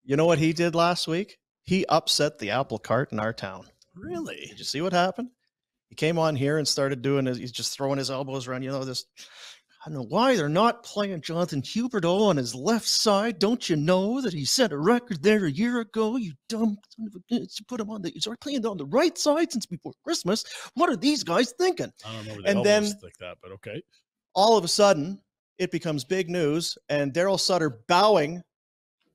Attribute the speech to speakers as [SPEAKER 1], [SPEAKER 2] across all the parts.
[SPEAKER 1] You know what he did last week? He upset the apple cart in our town.
[SPEAKER 2] Really?
[SPEAKER 1] Did you see what happened? He came on here and started doing his, he's just throwing his elbows around, this. I don't know why they're not playing Jonathan Huberdeau on his left side. Don't you know that he set a record there a year ago? You dumb son of a bitch. You put him on the, you started playing on the right side since before Christmas. What are these guys thinking?
[SPEAKER 2] I don't know the
[SPEAKER 1] And
[SPEAKER 2] elbows
[SPEAKER 1] then
[SPEAKER 2] like that, but okay.
[SPEAKER 1] all of a sudden, it becomes big news, and Daryl Sutter bowing,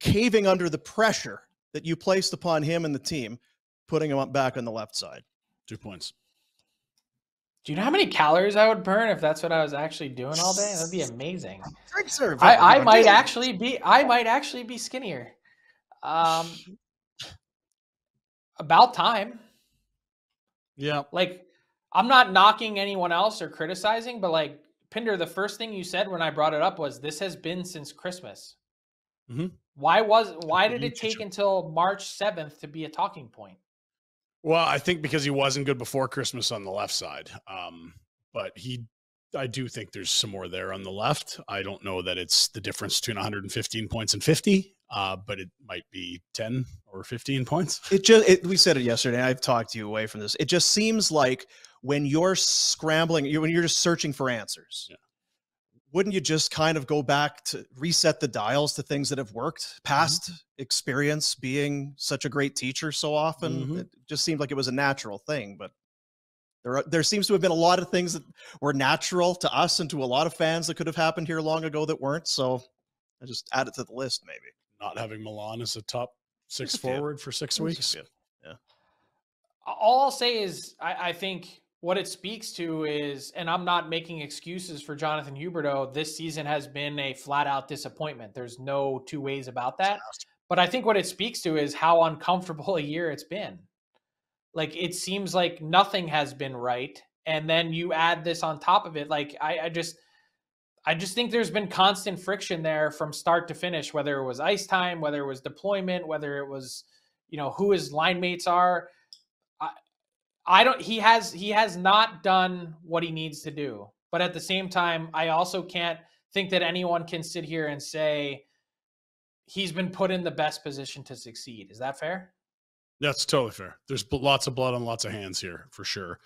[SPEAKER 1] caving under the pressure that you placed upon him and the team, putting him up back on the left side.
[SPEAKER 2] 2 points.
[SPEAKER 3] Do you know how many calories I would burn if that's what I was actually doing all day? That'd be amazing.
[SPEAKER 1] Drink serve.
[SPEAKER 3] I might actually be skinnier. About time.
[SPEAKER 2] Yeah.
[SPEAKER 3] Like, I'm not knocking anyone else or criticizing, but like, Pinder, the first thing you said when I brought it up was this has been since Christmas.
[SPEAKER 2] Mm-hmm.
[SPEAKER 3] Why did it take until March 7th to be a talking point?
[SPEAKER 2] Well, I think because he wasn't good before Christmas on the left side. But I do think there's some more there on the left. I don't know that it's the difference between 115 points and 50, but it might be 10 or 15 points.
[SPEAKER 1] We said it yesterday, and I've talked you away from this. It just seems like when you're scrambling, when you're just searching for answers, wouldn't you just kind of go back to reset the dials to things that have worked? Past experience being such a great teacher so often, it just seemed like it was a natural thing. But there seems to have been a lot of things that were natural to us and to a lot of fans that could have happened here long ago that weren't. So I just add it to the list, maybe.
[SPEAKER 2] Not having Milan as a top 6 forward for 6 weeks.
[SPEAKER 1] Yeah.
[SPEAKER 3] All I'll say is I think what it speaks to is, and I'm not making excuses for Jonathan Huberdeau, this season has been a flat out disappointment. There's no two ways about that. But I think what it speaks to is how uncomfortable a year it's been. Like, it seems like nothing has been right. And then you add this on top of it. Like, I just think there's been constant friction there from start to finish, whether it was ice time, whether it was deployment, whether it was, who his line mates are. He has not done what he needs to do. But at the same time, I also can't think that anyone can sit here and say he's been put in the best position to succeed. Is that fair?
[SPEAKER 2] That's totally fair. There's lots of blood on lots of hands here for sure.